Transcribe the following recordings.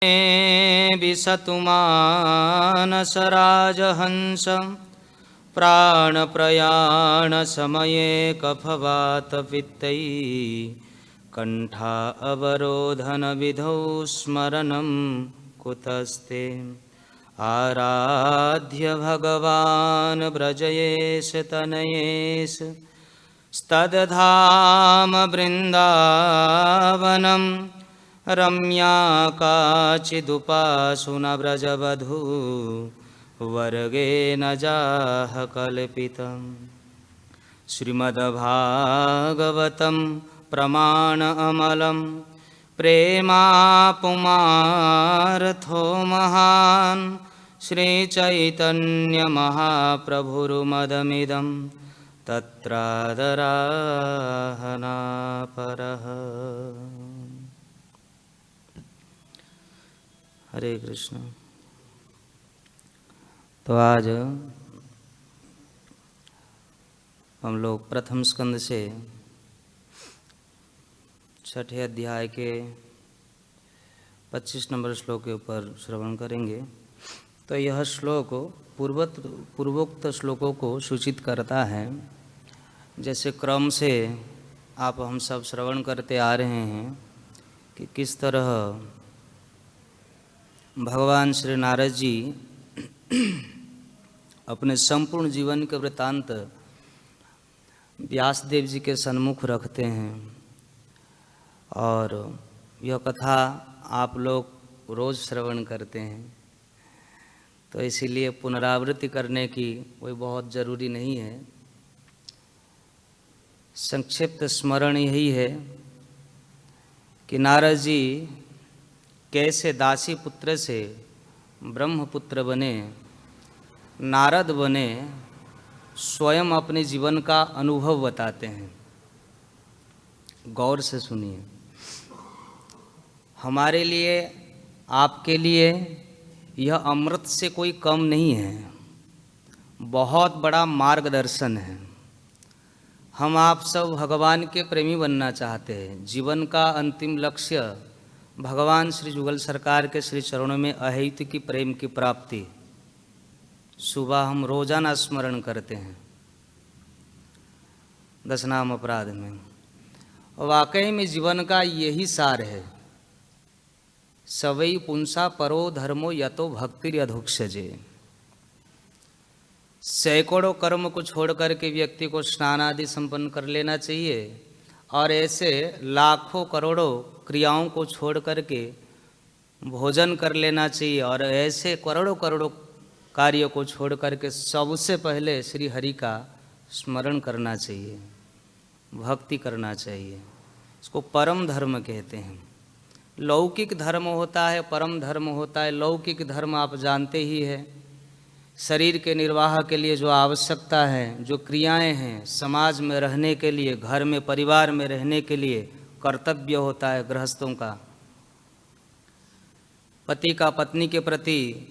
विशतु मानसराजहंस प्राणप्रयाणसमये कफवातपित्तैः कण्ठा अवरोधनविधौ स्मरणं कुतस्ते। आराध्य भगवान् व्रजयेश तनयेश स्तदधाम वृन्दावनं रम्या काचिदुपासुना व्रजवधू वर्गेण जाह कल्पितम्। श्रीमद्भागवतं प्रमाण अमलं प्रेमापुमार्थो महान् श्रीचैतन्यमहाप्रभुर्मदमिदं तत्रादराहनापरः। हरे कृष्ण। तो आज हम लोग प्रथम स्कंद से छठे अध्याय के 25 नंबर श्लोक के ऊपर श्रवण करेंगे। तो यह श्लोक पूर्वोक्त श्लोकों को सूचित करता है। जैसे क्रम से आप हम सब श्रवण करते आ रहे हैं कि किस तरह भगवान श्री नारद जी अपने संपूर्ण जीवन के वृत्तांत व्यासदेव जी के सन्मुख रखते हैं और यह कथा आप लोग रोज़ श्रवण करते हैं। तो इसीलिए पुनरावृत्ति करने की कोई बहुत ज़रूरी नहीं है। संक्षिप्त स्मरण यही है कि नारद जी कैसे दासी पुत्र से ब्रह्मपुत्र बने, नारद बने, स्वयं अपने जीवन का अनुभव बताते हैं। गौर से सुनिए। हमारे लिए, आपके लिए यह अमृत से कोई कम नहीं है, बहुत बड़ा मार्गदर्शन है। हम आप सब भगवान के प्रेमी बनना चाहते हैं। जीवन का अंतिम लक्ष्य भगवान श्री जुगल सरकार के श्री चरणों में अहैत की प्रेम की प्राप्ति। सुबह हम रोजाना स्मरण करते हैं 10 नाम अपराध में। वाकई में जीवन का यही सार है। सवै पुंसा परो धर्मो यतो भक्तिर अधोक्षजे। सैकड़ों कर्म को छोड़ करके व्यक्ति को स्नान आदि संपन्न कर लेना चाहिए और ऐसे लाखों करोड़ों क्रियाओं को छोड़ करके भोजन कर लेना चाहिए और ऐसे करोड़ों करोड़ों कार्यों को छोड़ करके सबसे पहले श्री हरि का स्मरण करना चाहिए, भक्ति करना चाहिए। इसको परम धर्म कहते हैं। लौकिक धर्म होता है, परम धर्म होता है। लौकिक धर्म आप जानते ही है, शरीर के निर्वाह के लिए जो आवश्यकता है, जो क्रियाएं हैं, समाज में रहने के लिए, घर में परिवार में रहने के लिए कर्तव्य होता है गृहस्थों का। पति का पत्नी के प्रति,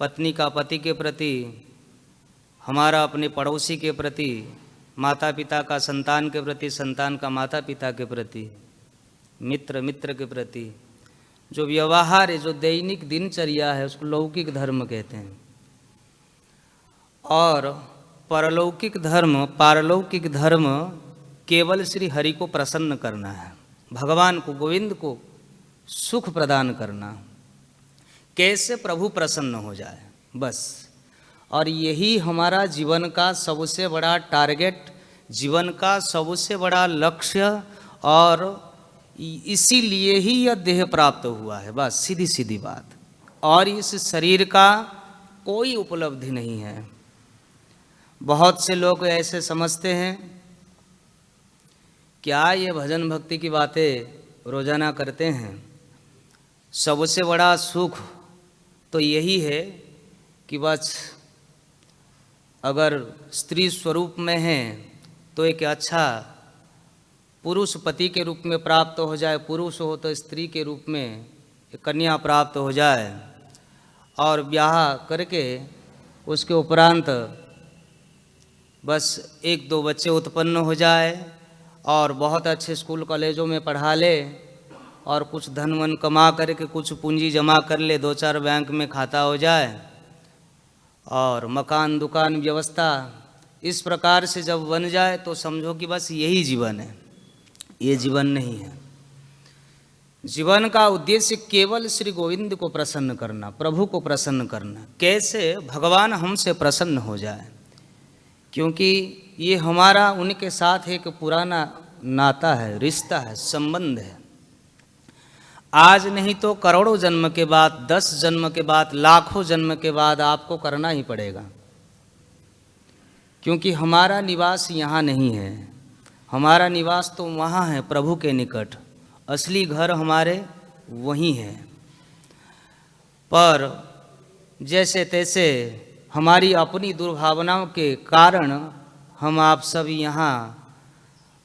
पत्नी का पति के प्रति, हमारा अपने पड़ोसी के प्रति, माता पिता का संतान के प्रति, संतान का माता पिता के प्रति, मित्र मित्र के प्रति जो व्यवहार है, जो दैनिक दिनचर्या है, उसको लौकिक धर्म कहते हैं। और परलौकिक धर्म, पारलौकिक धर्म केवल श्री हरि को प्रसन्न करना है, भगवान को, गोविंद को सुख प्रदान करना। कैसे प्रभु प्रसन्न हो जाए, बस। और यही हमारा जीवन का सबसे बड़ा टारगेट, जीवन का सबसे बड़ा लक्ष्य, और इसीलिए ही यह देह प्राप्त हुआ है, बस सीधी सीधी बात। और इस शरीर का कोई उपलब्धि नहीं है। बहुत से लोग ऐसे समझते हैं क्या ये भजन भक्ति की बातें रोजाना करते हैं, सबसे बड़ा सुख तो यही है कि बस अगर स्त्री स्वरूप में है तो एक अच्छा पुरुष पति के रूप में प्राप्त हो जाए, पुरुष हो तो स्त्री के रूप में एक कन्या प्राप्त हो जाए, और ब्याह करके उसके उपरांत बस 1-2 बच्चे उत्पन्न हो जाए और बहुत अच्छे स्कूल कॉलेजों में पढ़ा ले और कुछ धन वन कमा करके कुछ पूंजी जमा कर ले, 2-4 बैंक में खाता हो जाए और मकान दुकान व्यवस्था इस प्रकार से जब बन जाए तो समझो कि बस यही जीवन है। ये जीवन नहीं है। जीवन का उद्देश्य केवल श्री गोविंद को प्रसन्न करना, प्रभु को प्रसन्न करना। कैसे भगवान हमसे प्रसन्न हो जाए, क्योंकि ये हमारा उनके साथ एक पुराना नाता है, रिश्ता है, संबंध है। आज नहीं तो करोड़ों जन्म के बाद, 10 जन्म के बाद, लाखों जन्म के बाद आपको करना ही पड़ेगा, क्योंकि हमारा निवास यहाँ नहीं है। हमारा निवास तो वहाँ है, प्रभु के निकट। असली घर हमारे वहीं है। पर जैसे तैसे हमारी अपनी दुर्भावनाओं के कारण हम आप सब यहाँ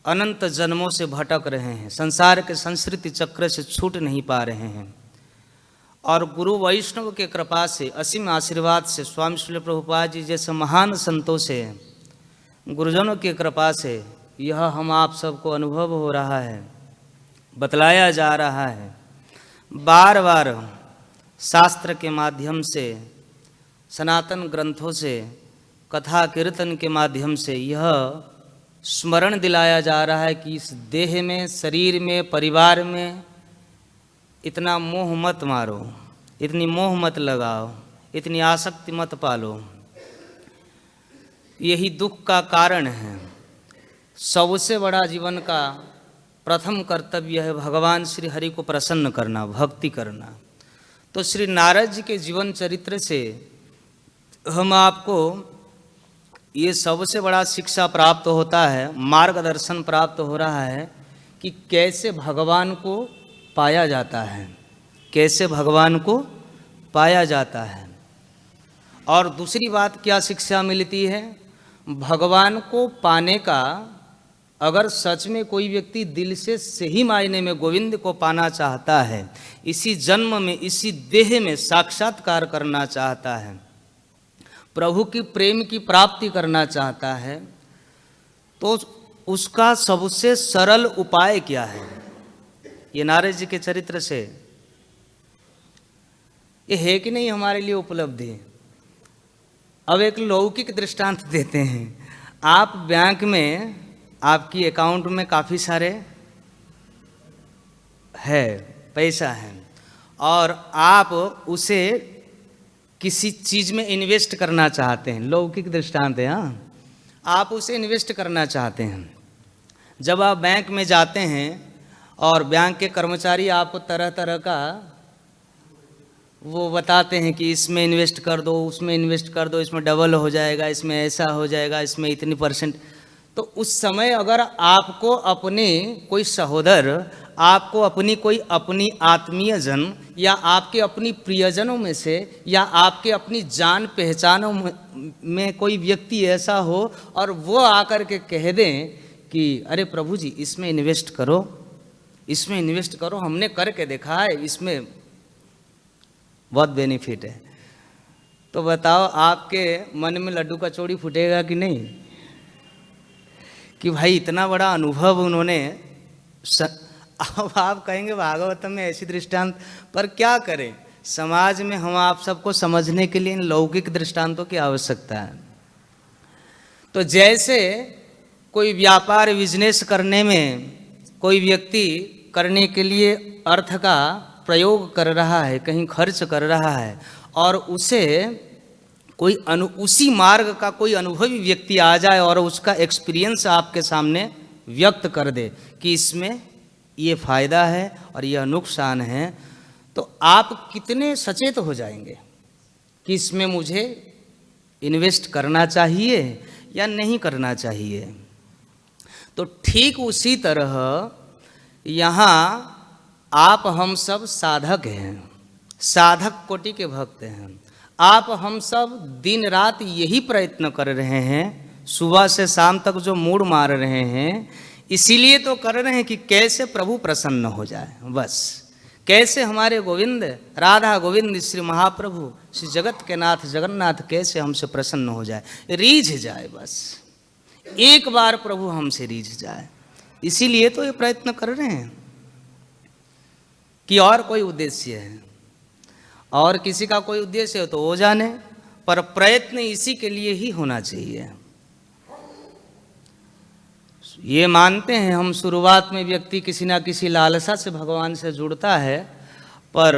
अनंत जन्मों से भटक रहे हैं, संसार के संस्कृति चक्र से छूट नहीं पा रहे हैं। और गुरु वैष्णव के कृपा से, असीम आशीर्वाद से, स्वामी श्री प्रभुपाद जी जैसे महान संतों से, गुरुजनों की कृपा से यह हम आप सबको अनुभव हो रहा है, बतलाया जा रहा है। बार बार शास्त्र के माध्यम से, सनातन ग्रंथों से, कथा कीर्तन के माध्यम से यह स्मरण दिलाया जा रहा है कि इस देह में, शरीर में, परिवार में इतना मोह मत मारो, इतनी मोह मत लगाओ, इतनी आसक्ति मत पालो। यही दुख का कारण है। सबसे बड़ा जीवन का प्रथम कर्तव्य है भगवान श्री हरि को प्रसन्न करना, भक्ति करना। तो श्री नारद जी के जीवन चरित्र से हम आपको ये सबसे बड़ा शिक्षा प्राप्त होता है, मार्गदर्शन प्राप्त हो रहा है कि कैसे भगवान को पाया जाता है, कैसे भगवान को पाया जाता है। और दूसरी बात क्या शिक्षा मिलती है, भगवान को पाने का अगर सच में कोई व्यक्ति दिल से सही मायने में गोविंद को पाना चाहता है, इसी जन्म में, इसी देह में साक्षात्कार करना चाहता है, प्रभु की प्रेम की प्राप्ति करना चाहता है, तो उसका सबसे सरल उपाय क्या है? ये नारद जी के चरित्र से ये है कि नहीं हमारे लिए उपलब्धि। अब एक लौकिक दृष्टांत देते हैं। आप बैंक में, आपकी अकाउंट में काफ़ी सारे है, पैसा है, और आप उसे किसी चीज़ में इन्वेस्ट करना चाहते हैं। लौकिक दृष्टांत है, हाँ। आप उसे इन्वेस्ट करना चाहते हैं। जब आप बैंक में जाते हैं और बैंक के कर्मचारी आपको तरह तरह का वो बताते हैं कि इसमें इन्वेस्ट कर दो, उसमें इन्वेस्ट कर दो, इसमें डबल हो जाएगा, इसमें ऐसा हो जाएगा, इसमें इतनी %। तो उस समय अगर आपको अपने कोई सहोदर, आपको अपनी कोई अपनी आत्मीय जन, या आपके अपनी प्रियजनों में से, या आपके अपनी जान पहचानों में कोई व्यक्ति ऐसा हो और वो आकर के कह दें कि अरे प्रभु जी इसमें इन्वेस्ट करो, इसमें इन्वेस्ट करो, हमने करके देखा है, इसमें बहुत बेनिफिट है, तो बताओ आपके मन में लड्डू का चौड़ी फूटेगा कि नहीं? कि भाई इतना बड़ा अनुभव उन्होंने। अब आप कहेंगे भागवतम में ऐसी दृष्टांत, पर क्या करें, समाज में हम आप सबको समझने के लिए इन लौकिक दृष्टांतों की आवश्यकता है। तो जैसे कोई व्यापार, बिजनेस करने में कोई व्यक्ति करने के लिए अर्थ का प्रयोग कर रहा है, कहीं खर्च कर रहा है, और उसे कोई उसी मार्ग का कोई अनुभवी व्यक्ति आ जाए और उसका एक्सपीरियंस आपके सामने व्यक्त कर दे कि इसमें ये फ़ायदा है और यह नुकसान है, तो आप कितने सचेत हो जाएंगे कि इसमें मुझे इन्वेस्ट करना चाहिए या नहीं करना चाहिए। तो ठीक उसी तरह यहाँ आप हम सब साधक हैं, साधक कोटि के भक्त हैं। आप हम सब दिन रात यही प्रयत्न कर रहे हैं, सुबह से शाम तक जो मूड मार रहे हैं, इसीलिए तो कर रहे हैं कि कैसे प्रभु प्रसन्न हो जाए। बस कैसे हमारे गोविंद, राधा गोविंद श्री महाप्रभु श्री जगत के नाथ जगन्नाथ कैसे हमसे प्रसन्न हो जाए, रीझ जाए, बस एक बार प्रभु हमसे रीझ जाए। इसीलिए तो ये प्रयत्न कर रहे हैं। कि और कोई उद्देश्य है, और किसी का कोई उद्देश्य हो तो वो जाने, पर प्रयत्न इसी के लिए ही होना चाहिए। ये मानते हैं हम, शुरुआत में व्यक्ति किसी ना किसी लालसा से भगवान से जुड़ता है, पर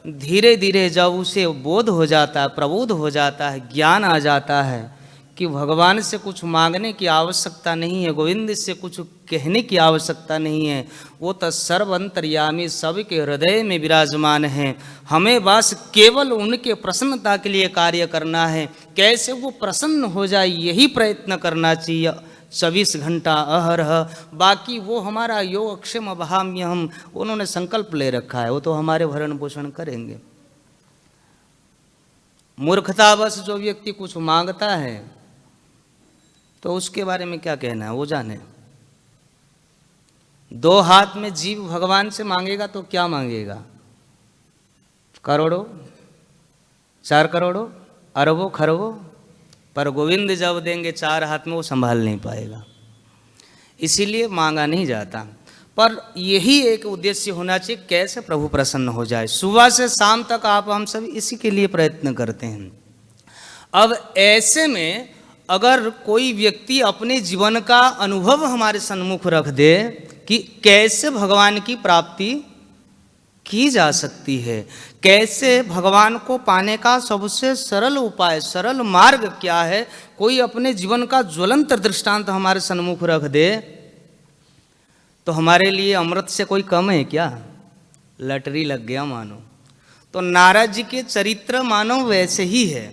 धीरे धीरे जब उसे बोध हो जाता है, प्रबोध हो जाता है, ज्ञान आ जाता है कि भगवान से कुछ मांगने की आवश्यकता नहीं है, गोविंद से कुछ कहने की आवश्यकता नहीं है, वो तो सर्व अंतर्यामी सबके हृदय में विराजमान है, हमें बस केवल उनके प्रसन्नता के लिए कार्य करना है, कैसे वो प्रसन्न हो जाए यही प्रयत्न करना चाहिए 24 घंटा अहरह। बाकी वो हमारा योग अक्षम अभाम्य, हम उन्होंने संकल्प ले रखा है, वो तो हमारे भरण पोषण करेंगे। मूर्खतावश जो व्यक्ति कुछ मांगता है तो उसके बारे में क्या कहना है, वो जाने। 2 हाथ में जीव भगवान से मांगेगा तो क्या मांगेगा, करोड़ों, 4 करोड़ों, अरबों, खरबों, पर गोविंद जब देंगे 4 हाथ में वो संभाल नहीं पाएगा, इसीलिए मांगा नहीं जाता। पर यही एक उद्देश्य होना चाहिए, कैसे प्रभु प्रसन्न हो जाए। सुबह से शाम तक आप हम सब इसी के लिए प्रयत्न करते हैं। अब ऐसे में अगर कोई व्यक्ति अपने जीवन का अनुभव हमारे सम्मुख रख दे कि कैसे भगवान की प्राप्ति की जा सकती है, कैसे भगवान को पाने का सबसे सरल उपाय, सरल मार्ग क्या है, कोई अपने जीवन का ज्वलंत दृष्टांत हमारे सम्मुख रख दे, तो हमारे लिए अमृत से कोई कम है क्या, लटरी लग गया मानो। तो नारद जी के चरित्र मानो वैसे ही है।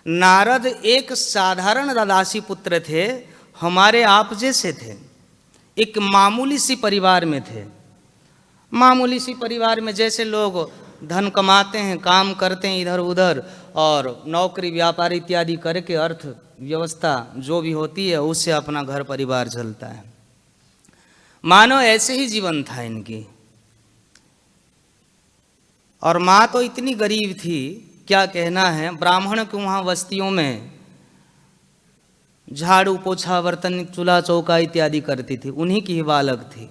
नारद एक साधारण दादासी पुत्र थे, हमारे आप जैसे थे, एक मामूली सी परिवार में थे। मामूली सी परिवार में जैसे लोग धन कमाते हैं, काम करते हैं इधर उधर, और नौकरी व्यापार इत्यादि करके अर्थ व्यवस्था जो भी होती है उससे अपना घर परिवार चलता है, मानो ऐसे ही जीवन था इनकी। और माँ तो इतनी गरीब थी, क्या कहना है, ब्राह्मण के वहाँ बस्तियों में झाड़ू पोछा बर्तन चूल्हा चौका इत्यादि करती थी, उन्हीं की ही बालक थी।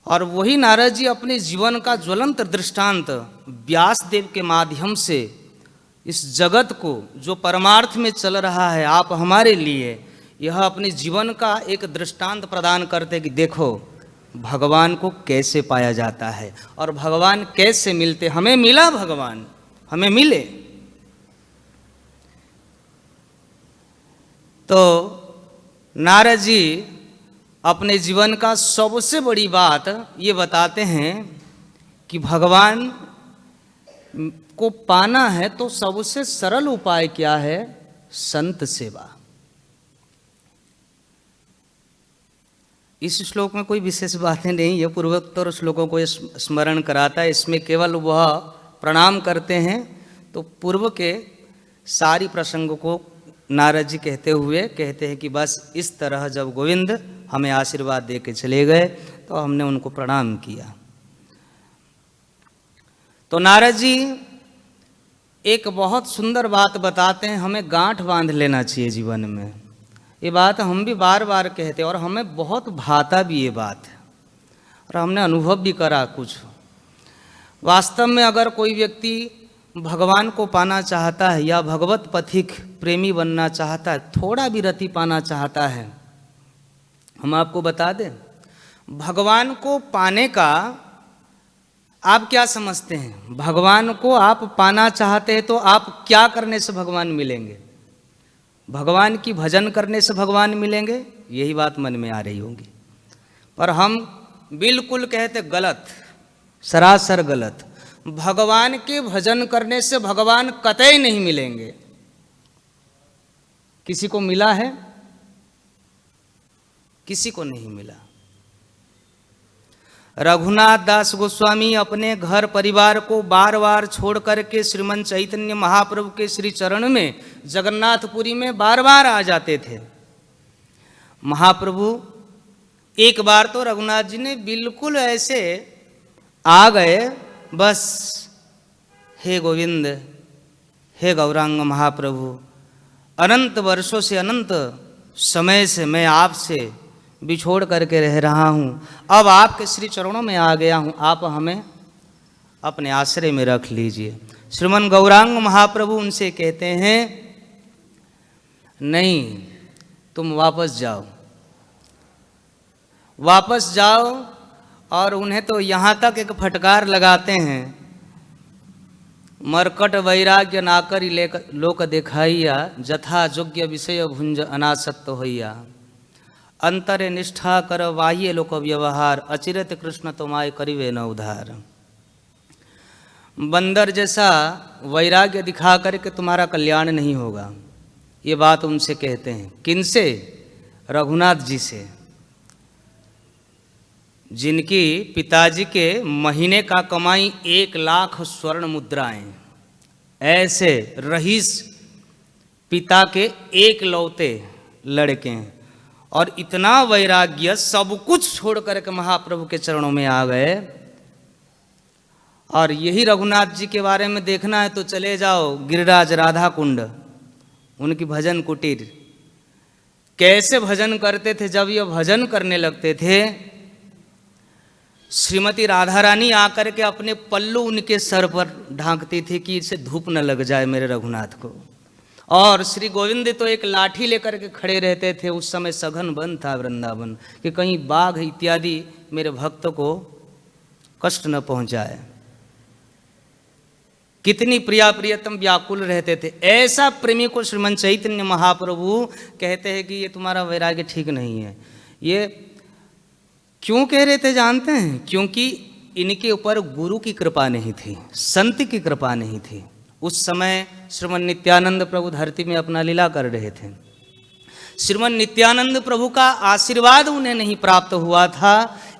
और वही नारद जी अपने जीवन का ज्वलंत दृष्टांत व्यास देव के माध्यम से इस जगत को जो परमार्थ में चल रहा है, आप हमारे लिए यह अपने जीवन का एक दृष्टांत प्रदान करते कि देखो भगवान को कैसे पाया जाता है और भगवान कैसे मिलते, हमें मिला भगवान, हमें मिले। तो नारद जी अपने जीवन का सबसे बड़ी बात ये बताते हैं कि भगवान को पाना है तो सबसे सरल उपाय क्या है, संत सेवा। इस श्लोक में कोई विशेष बातें नहीं है, पूर्वोत्तर श्लोकों को स्मरण कराता है, इसमें केवल वह प्रणाम करते हैं तो पूर्व के सारी प्रसंगों को नारद जी कहते हुए कहते हैं कि बस इस तरह जब गोविंद हमें आशीर्वाद दे के चले गए तो हमने उनको प्रणाम किया। तो नारद जी एक बहुत सुंदर बात बताते हैं, हमें गांठ बांध लेना चाहिए जीवन में। ये बात हम भी बार बार कहते हैं और हमें बहुत भाता भी ये बात है और हमने अनुभव भी करा कुछ। वास्तव में अगर कोई व्यक्ति भगवान को पाना चाहता है या भगवत पथिक प्रेमी बनना चाहता है, थोड़ा भी रति पाना चाहता है, हम आपको बता दें भगवान को पाने का आप क्या समझते हैं। भगवान को आप पाना चाहते हैं तो आप क्या करने से भगवान मिलेंगे, भगवान की भजन करने से भगवान मिलेंगे, यही बात मन में आ रही होगी। पर हम बिल्कुल कहते गलत, सरासर गलत। भगवान के भजन करने से भगवान कतई नहीं मिलेंगे। किसी को मिला है? किसी को नहीं मिला। रघुनाथ दास गोस्वामी अपने घर परिवार को बार बार छोड़ करके श्रीमन चैतन्य महाप्रभु के श्री चरण में जगन्नाथपुरी में बार बार आ जाते थे। महाप्रभु एक बार तो रघुनाथ जी ने बिल्कुल ऐसे आ गए, बस हे गोविंद, हे गौरांग महाप्रभु, अनंत वर्षों से, अनंत समय से मैं आपसे बिछोड़ करके रह रहा हूँ, अब आपके श्री चरणों में आ गया हूँ, आप हमें अपने आश्रय में रख लीजिए। श्रीमन गौरांग महाप्रभु उनसे कहते हैं, नहीं, तुम वापस जाओ, वापस जाओ। और उन्हें तो यहाँ तक एक फटकार लगाते हैं, मरकट वैराग्य नाकरी लोक देखाइया, जथा योग्य विषय भुंज अनासक्त होइया, अंतरे निष्ठा कर बाह्य लोक व्यवहार, अचिरत कृष्ण तुम्हारे करिवे न उधार। बंदर जैसा वैराग्य दिखा करके तुम्हारा कल्याण नहीं होगा, ये बात उनसे कहते हैं। किनसे? रघुनाथ जी से, जिनकी पिताजी के महीने का कमाई 1,00,000 स्वर्ण मुद्राएं, ऐसे रईस पिता के एक लौते लड़के हैं, और इतना वैराग्य, सब कुछ छोड़ करके महाप्रभु के चरणों में आ गए। और यही रघुनाथ जी के बारे में देखना है तो चले जाओ गिरिराज राधा कुंड, उनकी भजन कुटीर। कैसे भजन करते थे? जब ये भजन करने लगते थे, श्रीमती राधा रानी आकर के अपने पल्लू उनके सर पर ढांकती थी कि इसे धूप न लग जाए मेरे रघुनाथ को। और श्री गोविंद तो एक लाठी लेकर के खड़े रहते थे। उस समय सघन बंद था वृंदावन, कि कहीं बाघ इत्यादि मेरे भक्त को कष्ट न पहुंचाए। कितनी प्रिया प्रियतम व्याकुल रहते थे। ऐसा प्रेमी को श्रीमन चैतन्य महाप्रभु कहते हैं कि ये तुम्हारा वैराग्य ठीक नहीं है। ये क्यों कह रहे थे जानते हैं? क्योंकि इनके ऊपर गुरु की कृपा नहीं थी, संत की कृपा नहीं थी। उस समय श्रीमन नित्यानंद प्रभु धरती में अपना लीला कर रहे थे। श्रीमन नित्यानंद प्रभु का आशीर्वाद उन्हें नहीं प्राप्त हुआ था,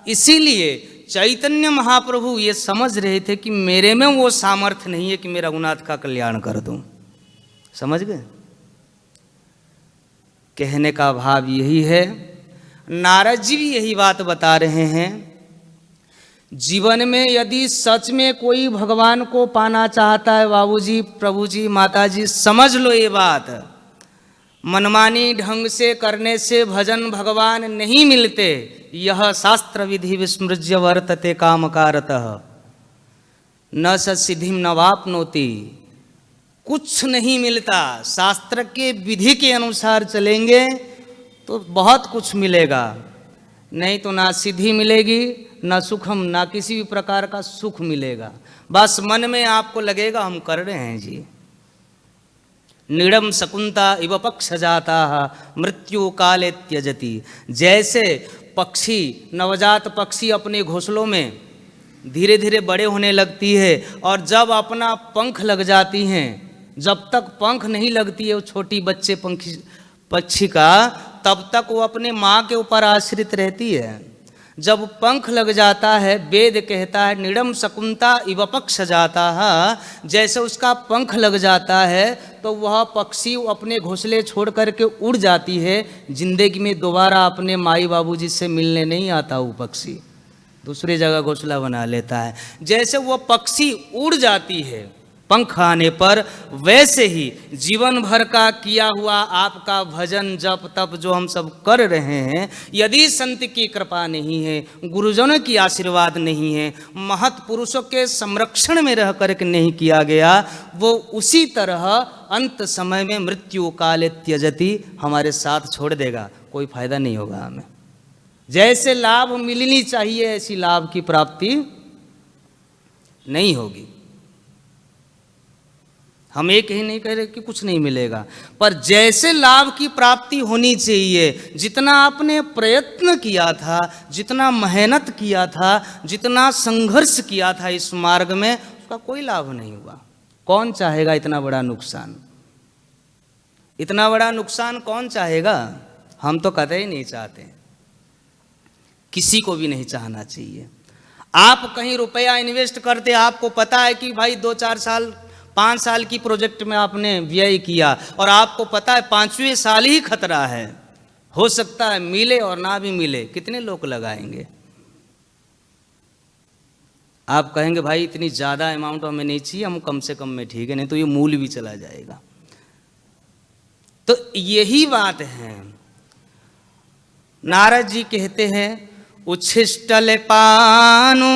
इसीलिए चैतन्य महाप्रभु ये समझ रहे थे कि मेरे में वो सामर्थ्य नहीं है कि मैं रघुनाथ का कल्याण कर दूं। समझ गए? कहने का भाव यही है। नारद जी भी यही बात बता रहे हैं। जीवन में यदि सच में कोई भगवान को पाना चाहता है, बाबूजी, प्रभुजी, माताजी, समझ लो ये बात, मनमानी ढंग से करने से भजन भगवान नहीं मिलते। यह शास्त्र विधि विस्मृज्य वर्तते कामकारतः, न सिद्धिम न वापनोति। कुछ नहीं मिलता। शास्त्र के विधि के अनुसार चलेंगे तो बहुत कुछ मिलेगा, नहीं तो ना सिद्धि मिलेगी, ना सुखम, ना किसी भी प्रकार का सुख मिलेगा। बस मन में आपको लगेगा हम कर रहे हैं जी। निडम शकुंता इव पक्ष जाता मृत्यु काले त्यजति। जैसे पक्षी, नवजात पक्षी अपने घोंसलों में धीरे धीरे बड़े होने लगती है, और जब अपना पंख लग जाती हैं, जब तक पंख नहीं लगती है वो छोटी बच्चे पक्षी का, तब तक वो अपने माँ के ऊपर आश्रित रहती है। जब पंख लग जाता है, वेद कहता है निडम शकुंता इव पक्ष जाता है, जैसे उसका पंख लग जाता है तो वह पक्षी अपने घोंसले छोड़ करके उड़ जाती है। जिंदगी में दोबारा अपने माई बाबूजी से मिलने नहीं आता वो पक्षी, दूसरी जगह घोंसला बना लेता है। जैसे वह पक्षी उड़ जाती है पंख आने पर, वैसे ही जीवन भर का किया हुआ आपका भजन जप तप जो हम सब कर रहे हैं, यदि संत की कृपा नहीं है, गुरुजनों की आशीर्वाद नहीं है, महत पुरुषों के संरक्षण में रह करके नहीं किया गया, वो उसी तरह अंत समय में मृत्यु काले त्यजति हमारे साथ छोड़ देगा। कोई फायदा नहीं होगा हमें। जैसे लाभ मिलनी चाहिए ऐसी लाभ की प्राप्ति नहीं होगी। हम एक ही नहीं कह रहे कि कुछ नहीं मिलेगा, पर जैसे लाभ की प्राप्ति होनी चाहिए, जितना आपने प्रयत्न किया था, जितना मेहनत किया था, जितना संघर्ष किया था इस मार्ग में, उसका कोई लाभ नहीं हुआ। कौन चाहेगा इतना बड़ा नुकसान? इतना बड़ा नुकसान कौन चाहेगा? हम तो कतई नहीं चाहते, किसी को भी नहीं चाहना चाहिए। आप कहीं रुपया इन्वेस्ट करते, आपको पता है कि भाई 2-4 साल 5 साल की प्रोजेक्ट में आपने व्यय किया, और आपको पता है 5वें साल ही खतरा है, हो सकता है मिले और ना भी मिले, कितने लोग लगाएंगे? आप कहेंगे भाई इतनी ज़्यादा अमाउंट हमें नहीं चाहिए, हम कम से कम में ठीक है, नहीं तो ये मूल भी चला जाएगा। तो यही बात है, नारद जी कहते हैं उच्छिष्टलेपानु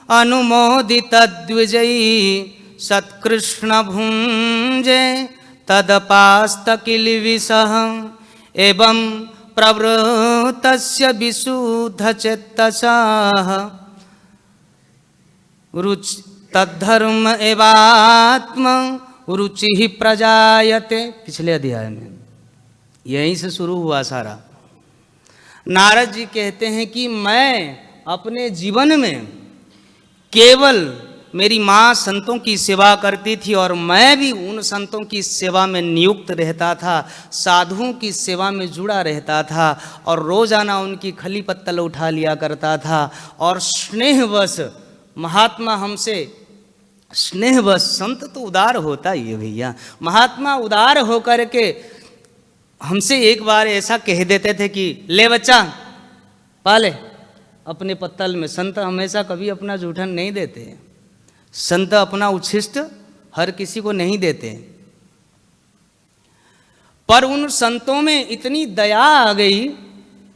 अनुमोदित द्विजयी सत्कृष्ण भुंजे तदपास्त किलविषः एवं प्रवृत्तस्य विशुद्ध चेतसः रुचि तद्धर्म एवात्म रुचि ही प्रजायते। पिछले अध्याय में यहीं से शुरू हुआ सारा। नारद जी कहते हैं कि मैं अपने जीवन में केवल मेरी माँ संतों की सेवा करती थी और मैं भी उन संतों की सेवा में नियुक्त रहता था, साधुओं की सेवा में जुड़ा रहता था और रोजाना उनकी खली पत्तल उठा लिया करता था। और स्नेहवश महात्मा हमसे, स्नेहवश, संत तो उदार होता ही है भैया, महात्मा उदार होकर के हमसे एक बार ऐसा कह देते थे कि ले बच्चा पाले अपने पत्तल में। संत हमेशा कभी अपना जूठन नहीं देते, संत अपना उच्छिष्ट हर किसी को नहीं देते। पर उन संतों में इतनी दया आ गई,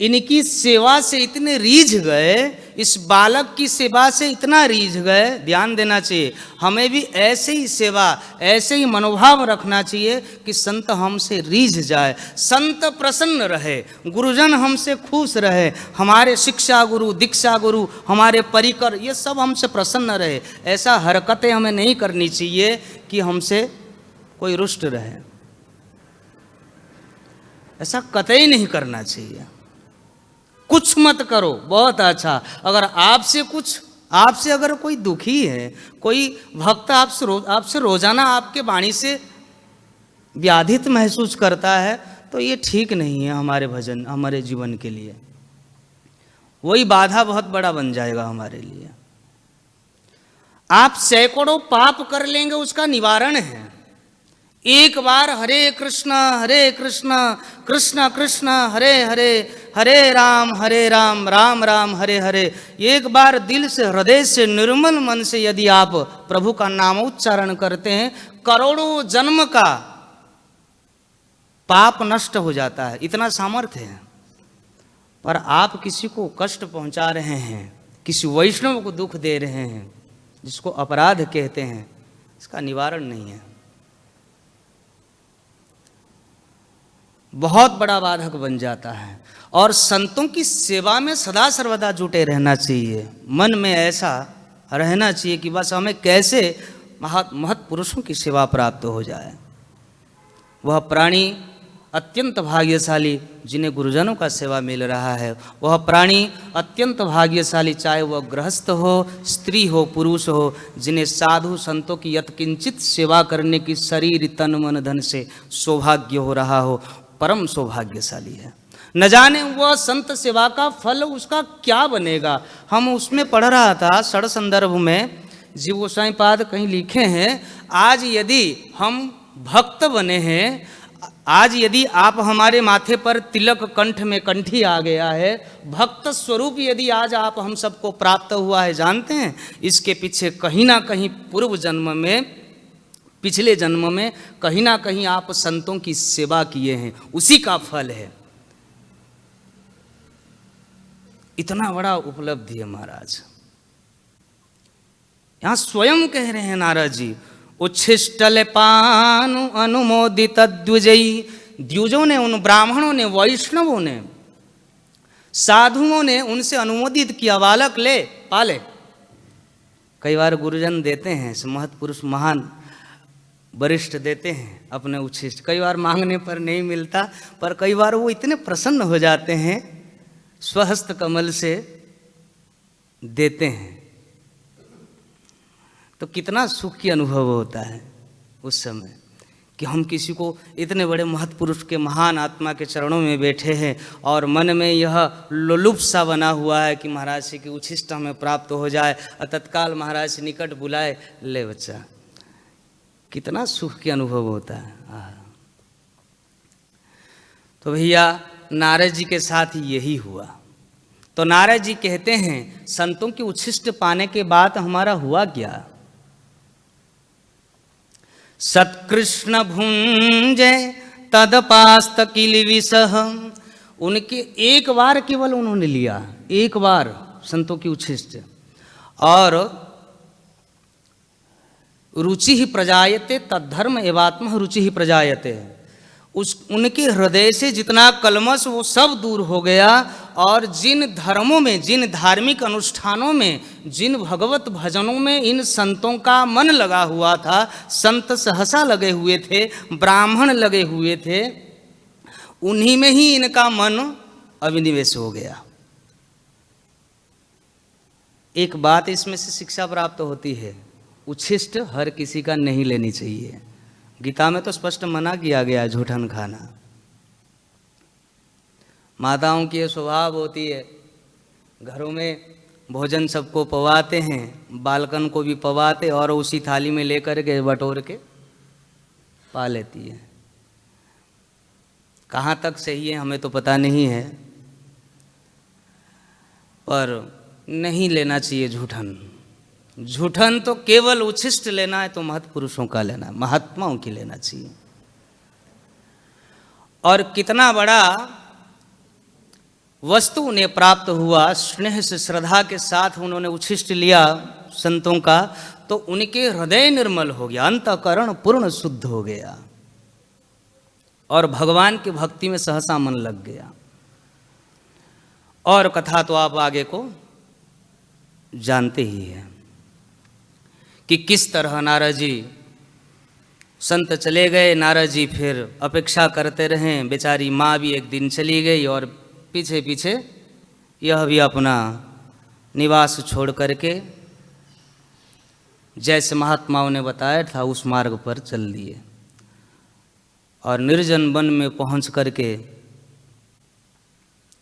इनकी सेवा से इतने रीझ गए, इस बालक की सेवा से इतना रीझ गए। ध्यान देना चाहिए, हमें भी ऐसे ही सेवा, ऐसे ही मनोभाव रखना चाहिए कि संत हमसे रीझ जाए, संत प्रसन्न रहे, गुरुजन हमसे खुश रहे, हमारे शिक्षा गुरु, दीक्षा गुरु, हमारे परिकर, ये सब हमसे प्रसन्न रहे। ऐसा हरकतें हमें नहीं करनी चाहिए कि हमसे कोई रुष्ट रहे, ऐसा कतई नहीं करना चाहिए। कुछ मत करो, बहुत अच्छा। अगर आपसे अगर कोई दुखी है, कोई भक्त आपसे रोजाना आपके वाणी से व्याधित महसूस करता है, तो ये ठीक नहीं है हमारे भजन, हमारे जीवन के लिए। वही बाधा बहुत बड़ा बन जाएगा हमारे लिए। आप सैकड़ों पाप कर लेंगे, उसका निवारण है। एक बार हरे कृष्ण कृष्ण कृष्ण हरे हरे, हरे राम राम राम हरे हरे, एक बार दिल से, हृदय से, निर्मल मन से यदि आप प्रभु का नाम उच्चारण करते हैं, करोड़ों जन्म का पाप नष्ट हो जाता है। इतना सामर्थ्य है। पर आप किसी को कष्ट पहुंचा रहे हैं, किसी वैष्णव को दुख दे रहे हैं, जिसको अपराध कहते हैं, इसका निवारण नहीं है, बहुत बड़ा बाधक बन जाता है। और संतों की सेवा में सदा सर्वदा जुटे रहना चाहिए। मन में ऐसा रहना चाहिए कि बस हमें कैसे महत पुरुषों की सेवा प्राप्त हो जाए। वह प्राणी अत्यंत भाग्यशाली जिन्हें गुरुजनों का सेवा मिल रहा है, वह प्राणी अत्यंत भाग्यशाली, चाहे वह गृहस्थ हो, स्त्री हो, पुरुष हो, जिन्हें साधु संतों की यत्किंचित सेवा करने की शरीर तन मन धन से सौभाग्य हो रहा हो, परम सौभाग्यशाली है। न जाने वह संत सेवा का फल उसका क्या बनेगा। हम उसमें पढ़ रहा था षड़ संदर्भ में, जीव गोसाई पाद कहीं लिखे हैं, आज यदि हम भक्त बने हैं, आज यदि आप हमारे माथे पर तिलक, कंठ में कंठी आ गया है, भक्त स्वरूप यदि आज आप हम सबको प्राप्त हुआ है, जानते हैं इसके पीछे कहीं ना कहीं पूर्व जन्म में, पिछले जन्म में कहीं ना कहीं आप संतों की सेवा किए हैं, उसी का फल है। इतना बड़ा उपलब्धि है महाराज। यहां स्वयं कह रहे हैं नारद जी, उच्छिष्टलेपानु अनुमोदित द्विजयी, द्विजों ने, उन ब्राह्मणों ने, वैष्णवों ने, साधुओं ने उनसे अनुमोदित किया, बालक ले पाले। कई बार गुरुजन देते हैं, महत पुरुष महान वरिष्ठ देते हैं अपने उच्छिष्ट, कई बार मांगने पर नहीं मिलता, पर कई बार वो इतने प्रसन्न हो जाते हैं, स्वहस्त कमल से देते हैं, तो कितना सुख की अनुभव होता है उस समय कि हम किसी को, इतने बड़े महत्पुरुष के, महान आत्मा के चरणों में बैठे हैं और मन में यह लोलुप सा बना हुआ है कि महाराज जी की उच्छिष्ट हमें प्राप्त हो जाए, और तत्काल महाराज से निकट बुलाए, ले बच्चा, कितना सुख के अनुभव होता है। तो भैया नारद जी के साथ यही हुआ। तो नारद जी कहते हैं संतों की उच्छिष्ट पाने के बाद हमारा हुआ क्या? सत्कृष्ण भुंजे तदपास्त किल विषह, उनके एक बार केवल उन्होंने लिया, एक बार संतों की उच्छिष्ट, और रुचि ही प्रजायते तद्धर्म एवात्म रुचि ही प्रजायते, उनके हृदय से जितना कलमश वो सब दूर हो गया, और जिन धर्मों में, जिन धार्मिक अनुष्ठानों में, जिन भगवत भजनों में इन संतों का मन लगा हुआ था, संत सहसा लगे हुए थे, ब्राह्मण लगे हुए थे, उन्हीं में ही इनका मन अभिनिवेश हो गया। एक बात इसमें से शिक्षा प्राप्त होती है, उच्छिष्ट हर किसी का नहीं लेनी चाहिए। गीता में तो स्पष्ट मना किया गया है झूठन खाना। माताओं की ये स्वभाव होती है, घरों में भोजन सबको पवाते हैं, बालकन को भी पवाते और उसी थाली में लेकर के बटोर के पा लेती है। कहाँ तक सही है हमें तो पता नहीं है, पर नहीं लेना चाहिए झूठन। झूठन तो केवल उच्छिष्ट लेना है तो महत्पुरुषों का लेना है, महात्माओं की लेना चाहिए। और कितना बड़ा वस्तु उन्हें प्राप्त हुआ, स्नेह से श्रद्धा के साथ उन्होंने उच्छिष्ट लिया संतों का, तो उनके हृदय निर्मल हो गया, अंतःकरण पूर्ण शुद्ध हो गया, और भगवान की भक्ति में सहसा मन लग गया। और कथा तो आप आगे को जानते ही हैं कि किस तरह नारद जी, संत चले गए, नारद जी फिर अपेक्षा करते रहे, बेचारी माँ भी एक दिन चली गई, और पीछे पीछे यह भी अपना निवास छोड़ करके जैसे महात्माओं ने बताया था उस मार्ग पर चल दिए, और निर्जन वन में पहुँच करके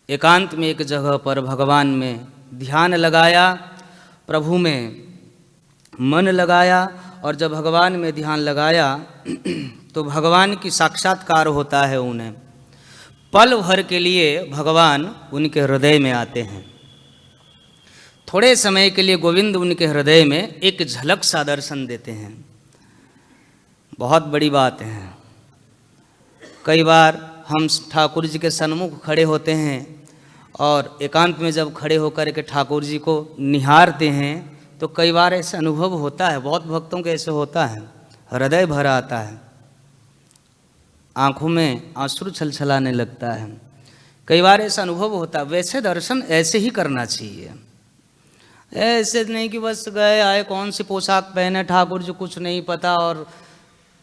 एकांत में एक जगह पर भगवान में ध्यान लगाया, प्रभु में मन लगाया। और जब भगवान में ध्यान लगाया तो भगवान की साक्षात्कार होता है उन्हें। पल भर के लिए भगवान उनके हृदय में आते हैं, थोड़े समय के लिए गोविंद उनके हृदय में एक झलक सा दर्शन देते हैं। बहुत बड़ी बात है। कई बार हम ठाकुर जी के सन्मुख खड़े होते हैं और एकांत में जब खड़े होकर के ठाकुर जी को निहारते हैं तो कई बार ऐसा अनुभव होता है, बहुत भक्तों के ऐसे होता है, हृदय भर आता है, आंखों में आंसू छलछलाने लगता है, कई बार ऐसा अनुभव होता है। वैसे दर्शन ऐसे ही करना चाहिए, ऐसे नहीं कि बस गए आए, कौन सी पोशाक पहने ठाकुर जी कुछ नहीं पता, और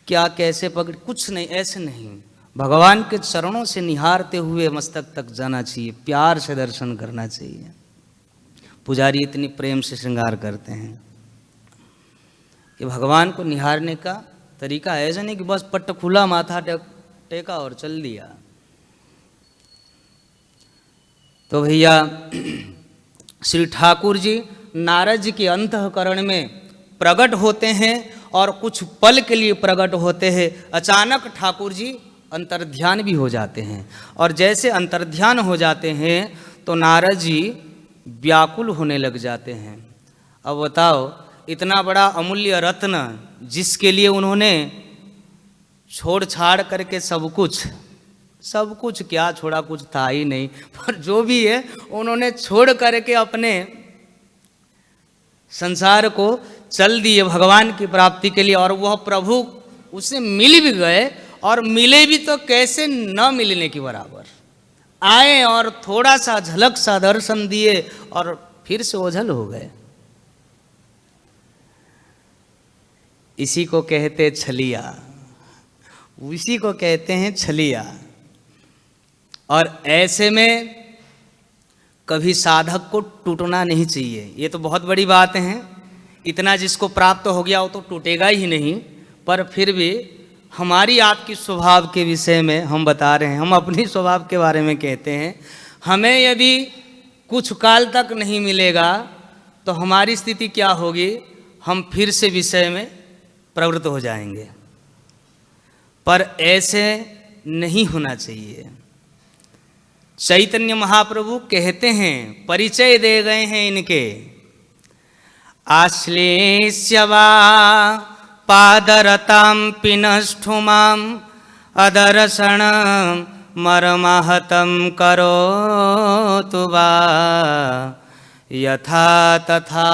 क्या कैसे पकड़, कुछ नहीं, ऐसे नहीं। भगवान के चरणों से निहारते हुए मस्तक तक जाना चाहिए, प्यार से दर्शन करना चाहिए। पुजारी इतनी प्रेम से श्रृंगार करते हैं कि भगवान को निहारने का तरीका ऐसा नहीं कि बस पट्ट खुला, माथा टेका और चल दिया। तो भैया श्री ठाकुर जी नारद जी के अंतःकरण में प्रकट होते हैं, और कुछ पल के लिए प्रकट होते हैं। अचानक ठाकुर जी अंतर्ध्यान भी हो जाते हैं, और जैसे अंतर्ध्यान हो जाते हैं तो नारद जी व्याकुल होने लग जाते हैं। अब बताओ, इतना बड़ा अमूल्य रत्न जिसके लिए उन्होंने छोड़ छाड़ करके सब कुछ क्या छोड़ा, कुछ था ही नहीं, पर जो भी है उन्होंने छोड़ करके अपने संसार को चल दिए भगवान की प्राप्ति के लिए। और वह प्रभु उसे मिल भी गए, और मिले भी तो कैसे न मिलने की बराबर, आए और थोड़ा सा झलक सा दर्शन दिए और फिर से ओझल हो गए। इसी को कहते छलिया, इसी को कहते हैं छलिया। और ऐसे में कभी साधक को टूटना नहीं चाहिए, ये तो बहुत बड़ी बात है। इतना जिसको प्राप्त हो गया वो तो टूटेगा ही नहीं, पर फिर भी हमारी आपकी स्वभाव के विषय में हम बता रहे हैं, हम अपनी स्वभाव के बारे में कहते हैं। हमें यदि कुछ काल तक नहीं मिलेगा तो हमारी स्थिति क्या होगी, हम फिर से विषय में प्रवृत्त हो जाएंगे, पर ऐसे नहीं होना चाहिए। चैतन्य महाप्रभु कहते हैं, परिचय दे गए हैं इनके, आश्लेष्य वा पादरतां पिनष्ठुमां अदर्शन मर्माहतं करोतु वा यथा तथा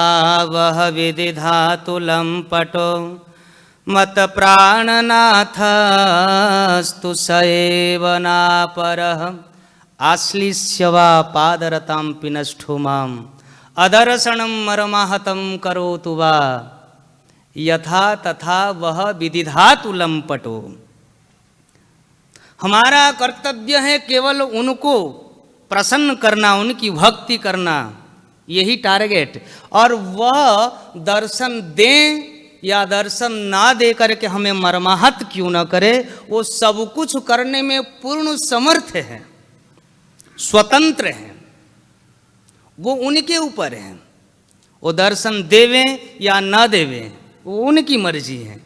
वह विदिधातु लम्पटो मत प्राणनाथस्तु स एव नापरः आश्लिष्य वा पादरतां पिनष्ठो माम् अदर्शनं मर्माहतं करोतु वा यथा तथा वह विदिधातु लम्पटो। हमारा कर्तव्य है केवल उनको प्रसन्न करना, उनकी भक्ति करना, यही टारगेट। और वह दर्शन दें या दर्शन ना दे करके हमें मर्माहत क्यों न करे, वो सब कुछ करने में पूर्ण समर्थ है, स्वतंत्र है, वो उनके ऊपर है। वो दर्शन देवें या न देवें वो उनकी मर्जी है।